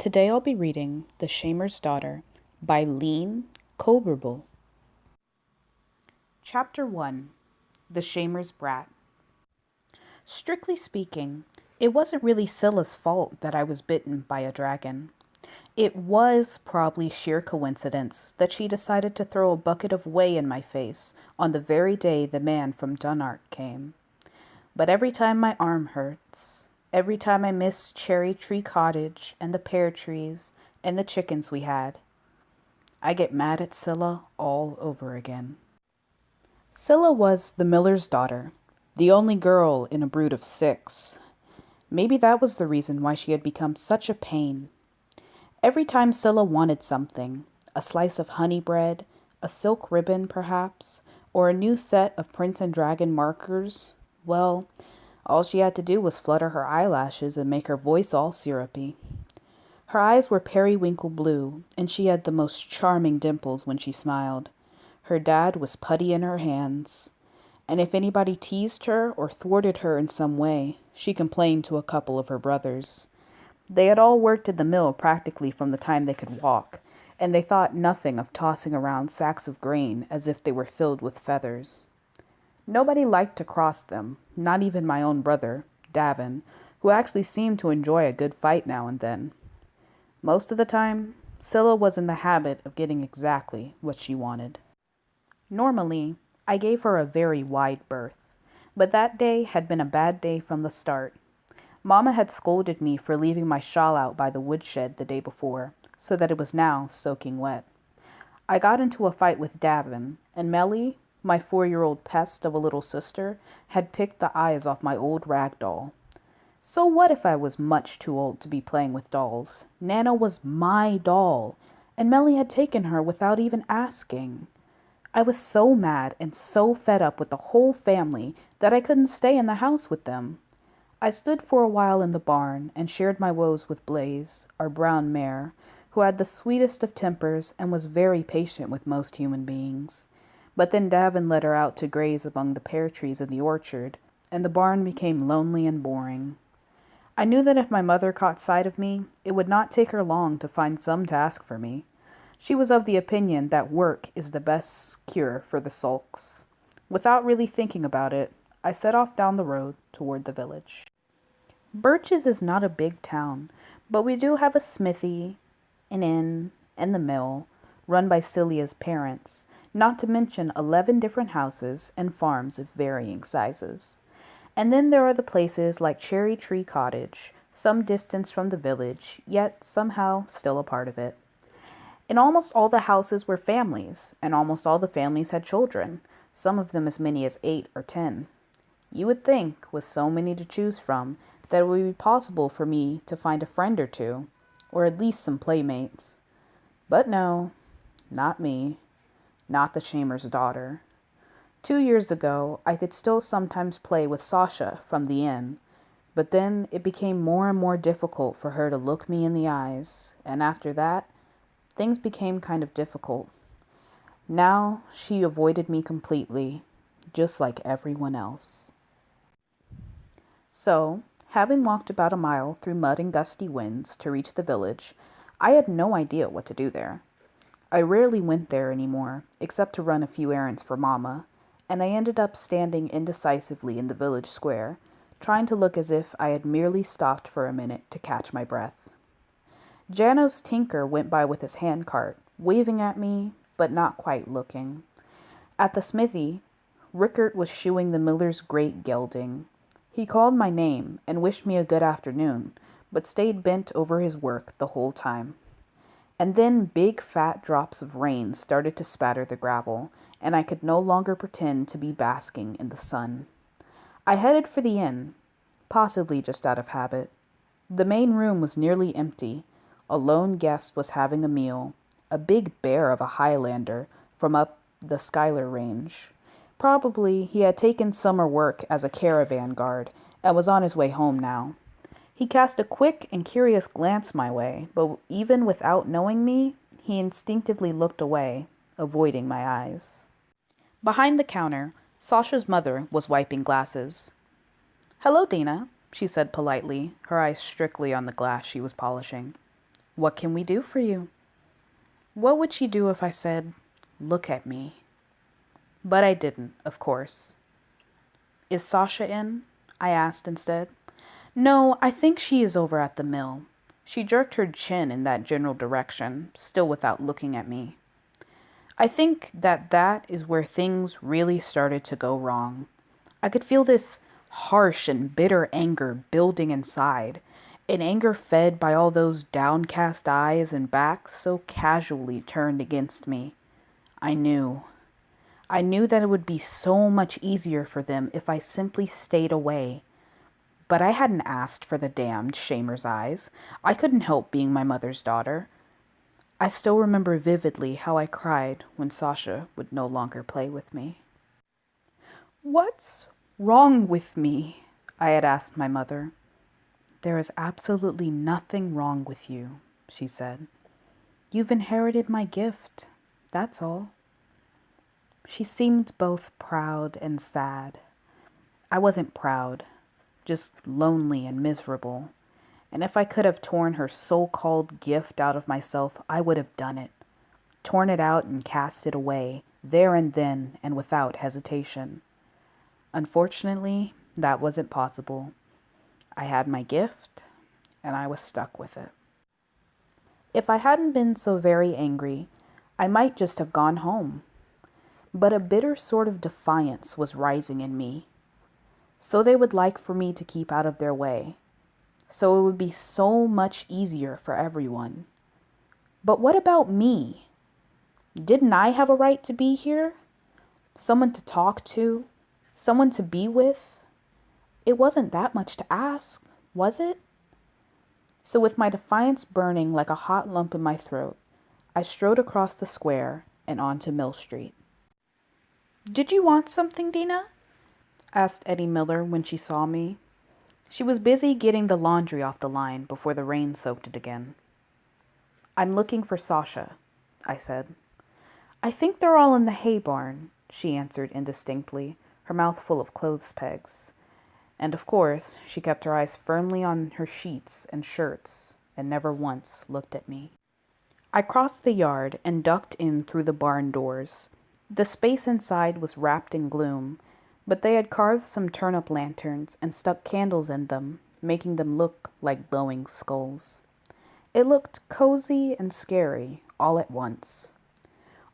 Today I'll be reading The Shamer's Daughter by Lene Kaabernol. Chapter 1. The Shamer's Brat. Strictly speaking, it wasn't really Scylla's fault that I was bitten by a dragon. It was probably sheer coincidence that she decided to throw a bucket of whey in my face on the very day the man from Dunark came. But every time my arm hurts, every time I miss Cherry Tree Cottage and the pear trees and the chickens we had, I get mad at Scylla all over again. Scylla was the miller's daughter, the only girl in a brood of 6. Maybe that was the reason why she had become such a pain. Every time Scylla wanted something, a slice of honey bread, a silk ribbon perhaps, or a new set of Prince and Dragon markers, well, all she had to do was flutter her eyelashes and make her voice all syrupy. Her eyes were periwinkle blue, and she had the most charming dimples when she smiled. Her dad was putty in her hands, and if anybody teased her or thwarted her in some way, she complained to a couple of her brothers. They had all worked in the mill practically from the time they could walk, and they thought nothing of tossing around sacks of grain as if they were filled with feathers. Nobody liked to cross them, not even my own brother, Davin, who actually seemed to enjoy a good fight now and then. Most of the time, Scylla was in the habit of getting exactly what she wanted. Normally, I gave her a very wide berth, but that day had been a bad day from the start. Mama had scolded me for leaving my shawl out by the woodshed the day before, so that it was now soaking wet. I got into a fight with Davin, and Melly, my 4-year-old pest of a little sister, had picked the eyes off my old rag doll. So what if I was much too old to be playing with dolls? Nana was my doll, and Melly had taken her without even asking. I was so mad and so fed up with the whole family that I couldn't stay in the house with them. I stood for a while in the barn and shared my woes with Blaze, our brown mare, who had the sweetest of tempers and was very patient with most human beings. But then Davin led her out to graze among the pear trees in the orchard, and the barn became lonely and boring. I knew that if my mother caught sight of me, it would not take her long to find some task for me. She was of the opinion that work is the best cure for the sulks. Without really thinking about it, I set off down the road toward the village. Birches is not a big town, but we do have a smithy, an inn, and the mill, run by Celia's parents, not to mention 11 different houses and farms of varying sizes. And then there are the places like Cherry Tree Cottage, some distance from the village, yet somehow still a part of it. In almost all the houses were families, and almost all the families had children, some of them as many as 8 or 10. You would think, with so many to choose from, that it would be possible for me to find a friend or two, or at least some playmates. But no, not me, not the Shamer's daughter. 2 years ago, I could still sometimes play with Sasha from the inn, but then it became more and more difficult for her to look me in the eyes, and after that, things became kind of difficult. Now she avoided me completely, just like everyone else. So, having walked about a mile through mud and gusty winds to reach the village, I had no idea what to do there. I rarely went there anymore, except to run a few errands for Mama, and I ended up standing indecisively in the village square, trying to look as if I had merely stopped for a minute to catch my breath. Janos Tinker went by with his handcart, waving at me, but not quite looking. At the smithy, Rickert was shoeing the miller's great gelding. He called my name and wished me a good afternoon, but stayed bent over his work the whole time. And then big fat drops of rain started to spatter the gravel, and I could no longer pretend to be basking in the sun. I headed for the inn, possibly just out of habit. The main room was nearly empty. A lone guest was having a meal, a big bear of a Highlander from up the Schuyler range. Probably he had taken summer work as a caravan guard and was on his way home now. He cast a quick and curious glance my way, but even without knowing me, he instinctively looked away, avoiding my eyes. Behind the counter, Sasha's mother was wiping glasses. "Hello, Dina," she said politely, her eyes strictly on the glass she was polishing. What can we do for you? What would she do if I said, look at me? But I didn't, of course. Is Sasha in? I asked instead. No, I think she is over at the mill. She jerked her chin in that general direction, still without looking at me. I think that is where things really started to go wrong. I could feel this harsh and bitter anger building inside, an anger fed by all those downcast eyes and backs so casually turned against me. I knew. I knew that it would be so much easier for them if I simply stayed away. But I hadn't asked for the damned shamer's eyes. I couldn't help being my mother's daughter. I still remember vividly how I cried when Sasha would no longer play with me. What's wrong with me? I had asked my mother. There is absolutely nothing wrong with you, she said. You've inherited my gift, that's all. She seemed both proud and sad. I wasn't proud, just lonely and miserable. And if I could have torn her so-called gift out of myself, I would have done it. Torn it out and cast it away, there and then and without hesitation. Unfortunately, that wasn't possible. I had my gift, and I was stuck with it. If I hadn't been so very angry, I might just have gone home. But a bitter sort of defiance was rising in me. So they would like for me to keep out of their way. So it would be so much easier for everyone. But what about me? Didn't I have a right to be here? Someone to talk to? Someone to be with? It wasn't that much to ask, was it? So with my defiance burning like a hot lump in my throat, I strode across the square and onto Mill Street. Did you want something, Dina? Asked Eddie Miller when she saw me. She was busy getting the laundry off the line before the rain soaked it again. I'm looking for Sasha, I said. I think they're all in the hay barn, she answered indistinctly, her mouth full of clothes pegs. And of course, she kept her eyes firmly on her sheets and shirts and never once looked at me. I crossed the yard and ducked in through the barn doors. The space inside was wrapped in gloom, but they had carved some turnip lanterns and stuck candles in them, making them look like glowing skulls. It looked cozy and scary all at once.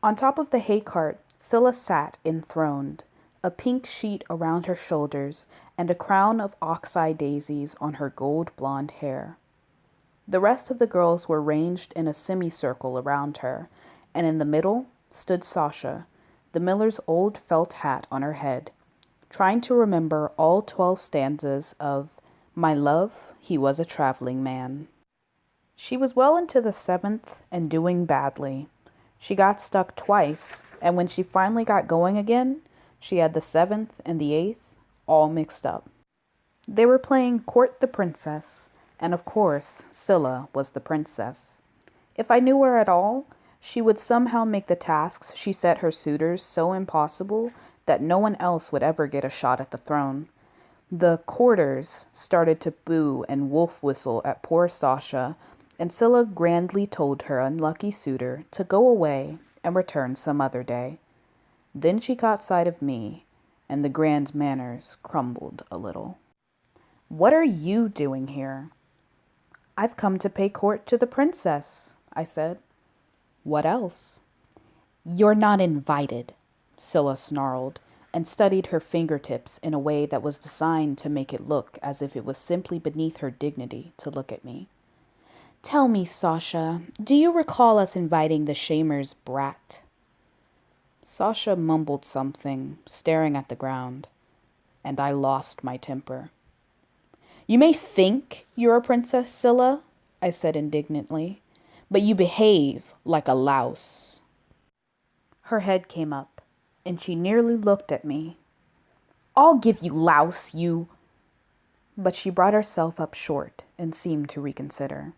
On top of the hay cart, Scylla sat enthroned, a pink sheet around her shoulders and a crown of ox-eye daisies on her gold blonde hair. The rest of the girls were ranged in a semicircle around her, and in the middle stood Sasha, the miller's old felt hat on her head, trying to remember all 12 stanzas of My Love, He Was a Traveling Man. She was well into the 7th and doing badly. She got stuck twice, and when she finally got going again, she had the 7th and the 8th all mixed up. They were playing Court the Princess, and of course, Scylla was the princess. If I knew her at all, she would somehow make the tasks she set her suitors so impossible that no one else would ever get a shot at the throne. The courters started to boo and wolf whistle at poor Sasha, and Scylla grandly told her unlucky suitor to go away and return some other day. Then she caught sight of me, and the grand manners crumbled a little. What are you doing here? I've come to pay court to the princess, I said. What else? You're not invited, Scylla snarled, and studied her fingertips in a way that was designed to make it look as if it was simply beneath her dignity to look at me. Tell me, Sasha, do you recall us inviting the shamer's brat? Sasha mumbled something, staring at the ground, and I lost my temper. You may think you're a Princess Scylla, I said indignantly, but you behave like a louse. Her head came up, and she nearly looked at me. I'll give you louse, you... But she brought herself up short and seemed to reconsider.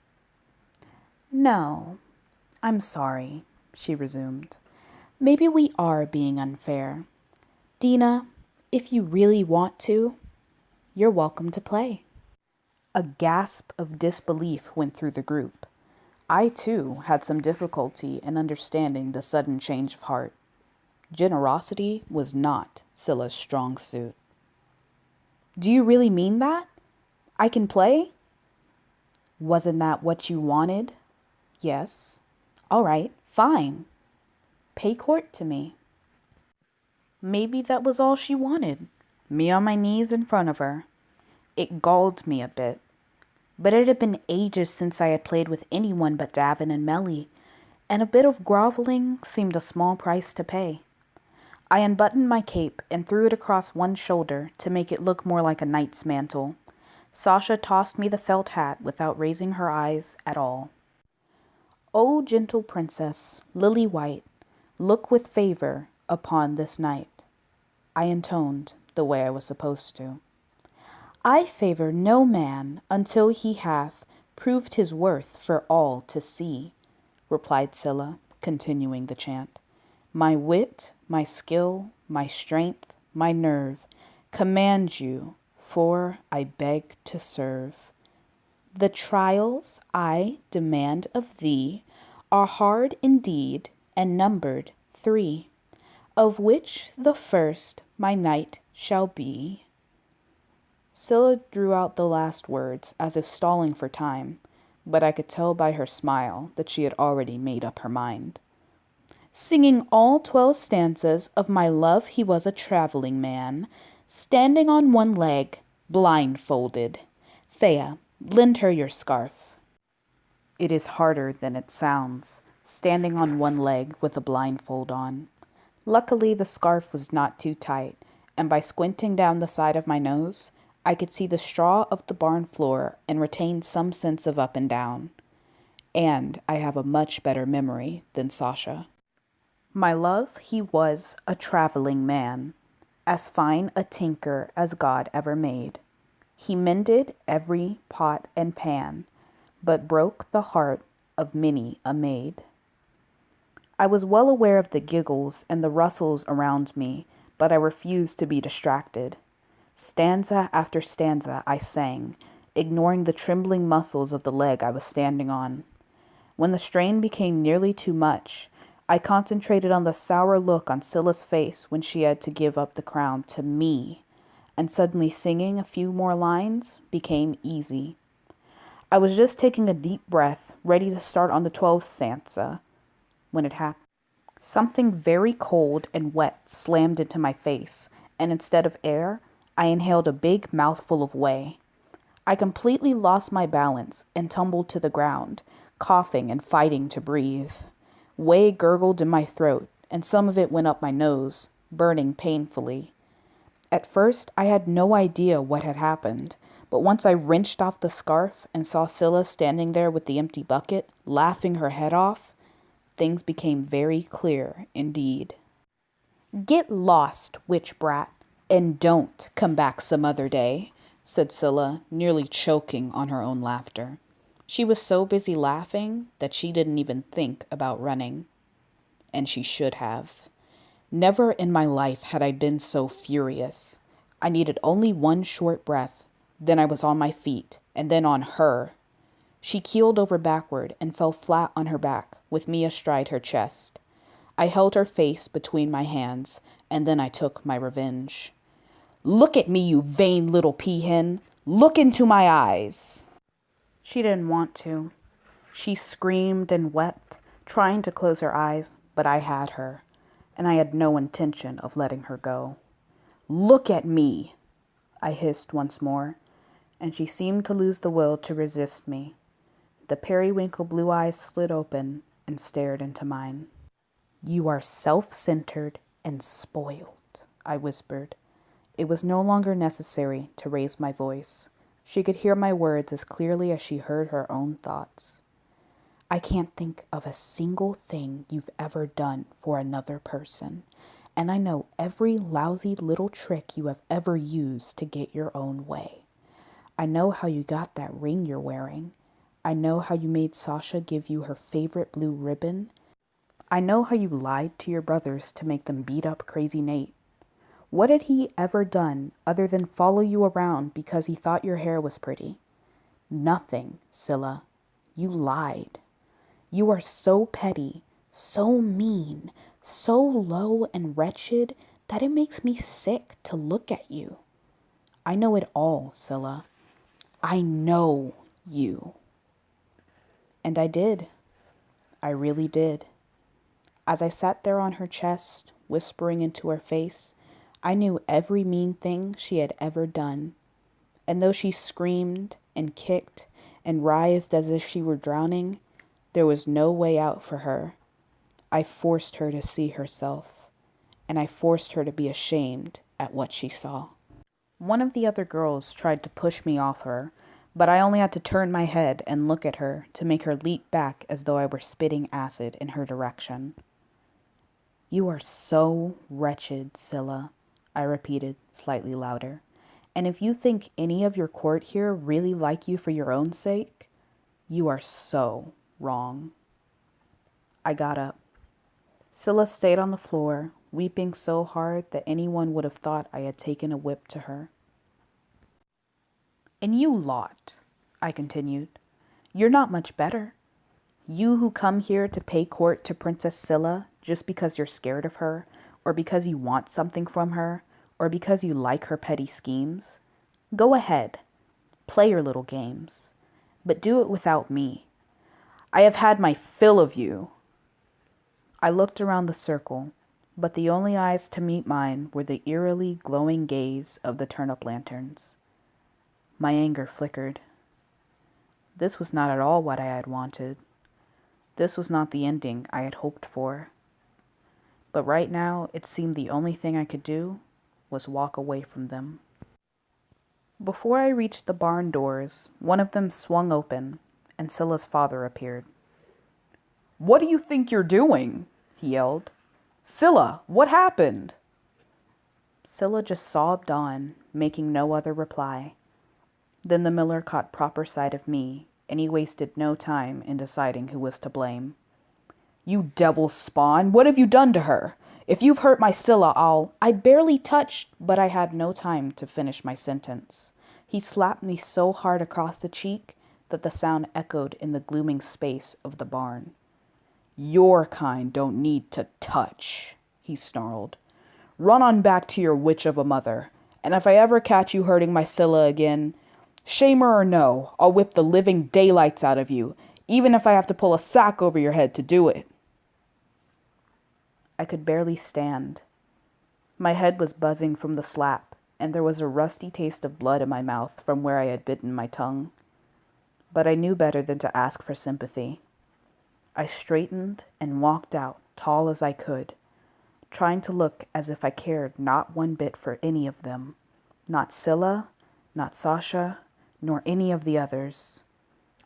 No, I'm sorry, she resumed. Maybe we are being unfair. Dina, if you really want to, you're welcome to play. A gasp of disbelief went through the group. I, too, had some difficulty in understanding the sudden change of heart. Generosity was not Scylla's strong suit. Do you really mean that? I can play? Wasn't that what you wanted? Yes. All right, fine. Pay court to me. Maybe that was all she wanted. Me on my knees in front of her. It galled me a bit. But it had been ages since I had played with anyone but Davin and Melly, and a bit of groveling seemed a small price to pay. I unbuttoned my cape and threw it across one shoulder to make it look more like a knight's mantle. Sasha tossed me the felt hat without raising her eyes at all. O gentle princess, lily white, look with favor upon this night. I intoned the way I was supposed to. I favor no man until he hath proved his worth for all to see, replied Scylla, continuing the chant. My wit, my skill, my strength, my nerve, command you, for I beg to serve. The trials I demand of thee are hard indeed, and numbered 3, of which the first my knight shall be. Scylla drew out the last words as if stalling for time, but I could tell by her smile that she had already made up her mind. Singing all 12 stanzas of my love he was a traveling man, standing on one leg, blindfolded. Thea, lend her your scarf. It is harder than it sounds, standing on one leg with a blindfold on. Luckily, the scarf was not too tight, and by squinting down the side of my nose, I could see the straw of the barn floor and retain some sense of up and down. And I have a much better memory than Sasha. My love, he was a traveling man, as fine a tinker as God ever made. He mended every pot and pan, but broke the heart of many a maid. I was well aware of the giggles and the rustles around me, but I refused to be distracted. Stanza after stanza I sang, ignoring the trembling muscles of the leg I was standing on. When the strain became nearly too much, I concentrated on the sour look on Scylla's face when she had to give up the crown to me, and suddenly singing a few more lines became easy. I was just taking a deep breath, ready to start on the 12th stanza, when it happened. Something very cold and wet slammed into my face, and instead of air, I inhaled a big mouthful of whey. I completely lost my balance and tumbled to the ground, coughing and fighting to breathe. Whey gurgled in my throat, and some of it went up my nose, burning painfully. At first, I had no idea what had happened, but once I wrenched off the scarf and saw Scylla standing there with the empty bucket, laughing her head off, things became very clear indeed. Get lost, witch brat, and don't come back some other day, said Scylla, nearly choking on her own laughter. She was so busy laughing that she didn't even think about running. And she should have. Never in my life had I been so furious. I needed only one short breath. Then I was on my feet, and then on her. She keeled over backward and fell flat on her back, with me astride her chest. I held her face between my hands, and then I took my revenge. Look at me, you vain little peahen. Look into my eyes. She didn't want to. She screamed and wept, trying to close her eyes, but I had her, and I had no intention of letting her go. Look at me, I hissed once more, and she seemed to lose the will to resist me. The periwinkle blue eyes slid open and stared into mine. You are self-centered and spoiled, I whispered. It was no longer necessary to raise my voice. She could hear my words as clearly as she heard her own thoughts. I can't think of a single thing you've ever done for another person, and I know every lousy little trick you have ever used to get your own way. I know how you got that ring you're wearing. I know how you made Sasha give you her favorite blue ribbon. I know how you lied to your brothers to make them beat up Crazy Nate. What had he ever done other than follow you around because he thought your hair was pretty? Nothing, Scylla. You lied. You are so petty, so mean, so low and wretched that it makes me sick to look at you. I know it all, Scylla. I know you. And I did. I really did. As I sat there on her chest, whispering into her face, I knew every mean thing she had ever done. And though she screamed and kicked and writhed as if she were drowning, there was no way out for her. I forced her to see herself, and I forced her to be ashamed at what she saw. One of the other girls tried to push me off her, but I only had to turn my head and look at her to make her leap back as though I were spitting acid in her direction. You are so wretched, Scylla, I repeated, slightly louder. And if you think any of your court here really like you for your own sake, you are so wrong. I got up. Scylla stayed on the floor, weeping so hard that anyone would have thought I had taken a whip to her. And you lot, I continued, you're not much better. You who come here to pay court to Princess Scylla just because you're scared of her, or because you want something from her, or because you like her petty schemes. Go ahead, play your little games, but do it without me. I have had my fill of you. I looked around the circle, but the only eyes to meet mine were the eerily glowing gaze of the turnip lanterns. My anger flickered. This was not at all what I had wanted. This was not the ending I had hoped for. But right now, it seemed the only thing I could do was walk away from them. Before I reached the barn doors, one of them swung open, and Scylla's father appeared. "What do you think you're doing?" he yelled. "Scylla, what happened?" Scylla just sobbed on, making no other reply. Then the miller caught proper sight of me, and he wasted no time in deciding who was to blame. "You devil's spawn, what have you done to her? If you've hurt my Scylla, I barely touched," but I had no time to finish my sentence. He slapped me so hard across the cheek that the sound echoed in the glooming space of the barn. "Your kind don't need to touch," he snarled. "Run on back to your witch of a mother, and if I ever catch you hurting my Scylla again, shamer or no, I'll whip the living daylights out of you, even if I have to pull a sack over your head to do it." I could barely stand. My head was buzzing from the slap, and there was a rusty taste of blood in my mouth from where I had bitten my tongue. But I knew better than to ask for sympathy. I straightened and walked out, tall as I could, trying to look as if I cared not one bit for any of them. Not Scylla, not Sasha, nor any of the others.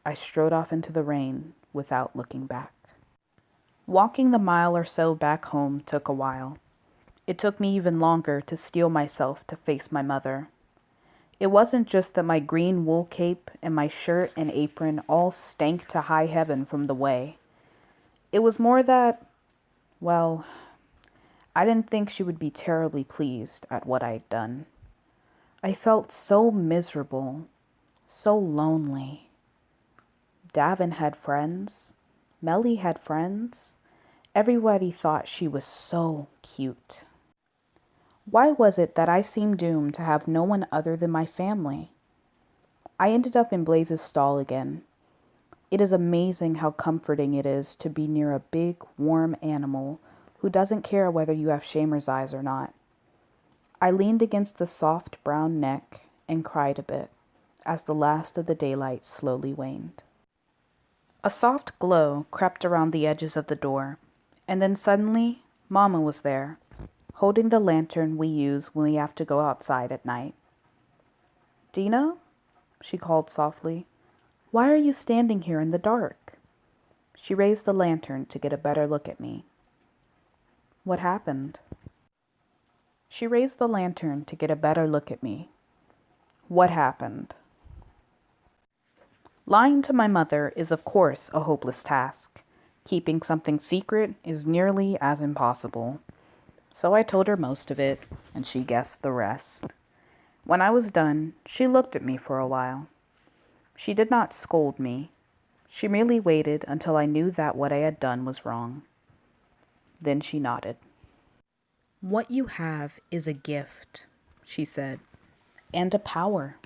I strode off into the rain without looking back. Walking the mile or so back home took a while. It took me even longer to steel myself to face my mother. It wasn't just that my green wool cape and my shirt and apron all stank to high heaven from the way. It was more that, well, I didn't think she would be terribly pleased at what I'd done. I felt so miserable, so lonely. Davin had friends. Melly had friends. Everybody thought she was so cute. Why was it that I seemed doomed to have no one other than my family? I ended up in Blaze's stall again. It is amazing how comforting it is to be near a big, warm animal who doesn't care whether you have shamer's eyes or not. I leaned against the soft brown neck and cried a bit as the last of the daylight slowly waned. A soft glow crept around the edges of the door, and then suddenly, Mama was there, holding the lantern we use when we have to go outside at night. "Dina?" she called softly. "Why are you standing here in the dark?" She raised the lantern to get a better look at me. "What happened?" She raised the lantern to get a better look at me. "What happened?" Lying to my mother is, of course, a hopeless task. Keeping something secret is nearly as impossible. So I told her most of it, and she guessed the rest. When I was done, she looked at me for a while. She did not scold me. She merely waited until I knew that what I had done was wrong. Then she nodded. "What you have is a gift," she said, "and a power,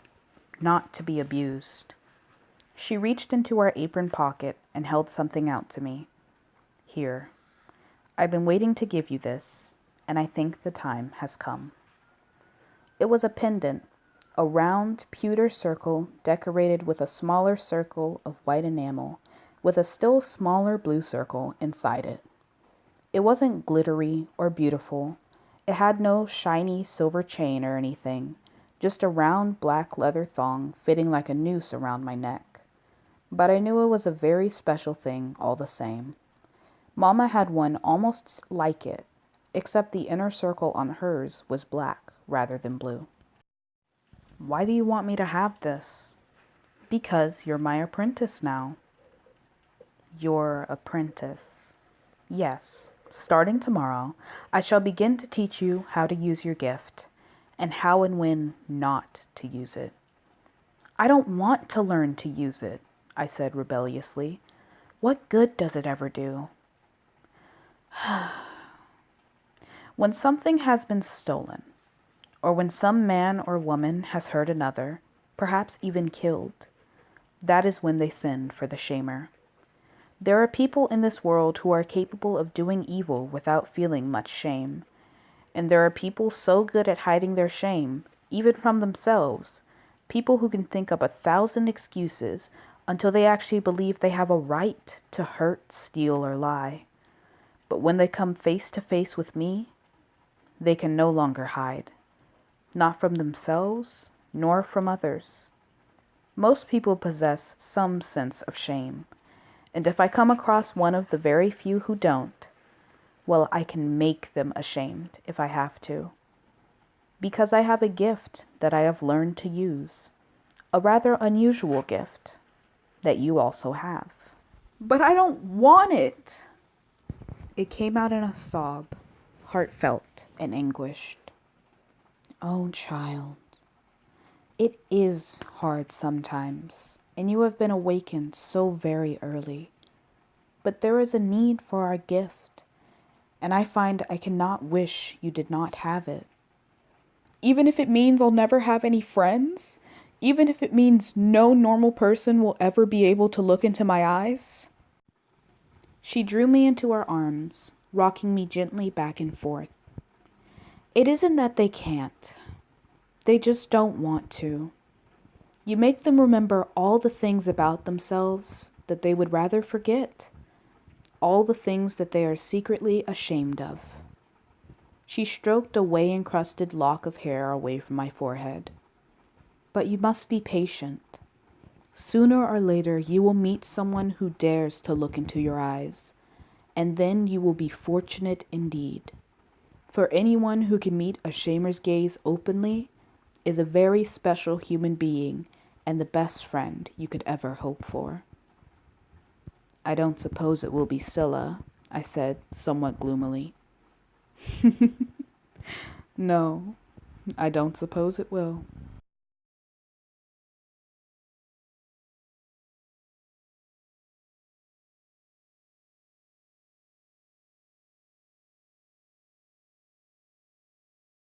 not to be abused." She reached into her apron pocket and held something out to me. "Here. I've been waiting to give you this, and I think the time has come." It was a pendant, a round pewter circle decorated with a smaller circle of white enamel, with a still smaller blue circle inside it. It wasn't glittery or beautiful. It had no shiny silver chain or anything, just a round black leather thong fitting like a noose around my neck. But I knew it was a very special thing all the same. Mama had one almost like it, except the inner circle on hers was black rather than blue. "Why do you want me to have this?" "Because you're my apprentice now." "Your apprentice?" "Yes. Starting tomorrow, I shall begin to teach you how to use your gift, and how and when not to use it." "I don't want to learn to use it," I said rebelliously. "What good does it ever do?" "When something has been stolen, or when some man or woman has hurt another, perhaps even killed, that is when they send for the shamer. There are people in this world who are capable of doing evil without feeling much shame. And there are people so good at hiding their shame, even from themselves, people who can think up 1,000 excuses until they actually believe they have a right to hurt, steal, or lie. But when they come face to face with me, they can no longer hide, not from themselves, nor from others. Most people possess some sense of shame. And if I come across one of the very few who don't, well, I can make them ashamed if I have to. Because I have a gift that I have learned to use. A rather unusual gift that you also have. "But I don't want it." It came out in a sob, heartfelt and anguished. "Oh, child, it is hard sometimes. And you have been awakened so very early. But there is a need for our gift, and I find I cannot wish you did not have it. Even if it means I'll never have any friends? Even if it means no normal person will ever be able to look into my eyes?" She drew me into her arms, rocking me gently back and forth. "It isn't that they can't. They just don't want to. You make them remember all the things about themselves that they would rather forget, all the things that they are secretly ashamed of." She stroked a way-encrusted lock of hair away from my forehead. "But you must be patient. Sooner or later you will meet someone who dares to look into your eyes, and then you will be fortunate indeed. For anyone who can meet a shamer's gaze openly is a very special human being and the best friend you could ever hope for." "I don't suppose it will be Scylla," I said, somewhat gloomily. "No, I don't suppose it will."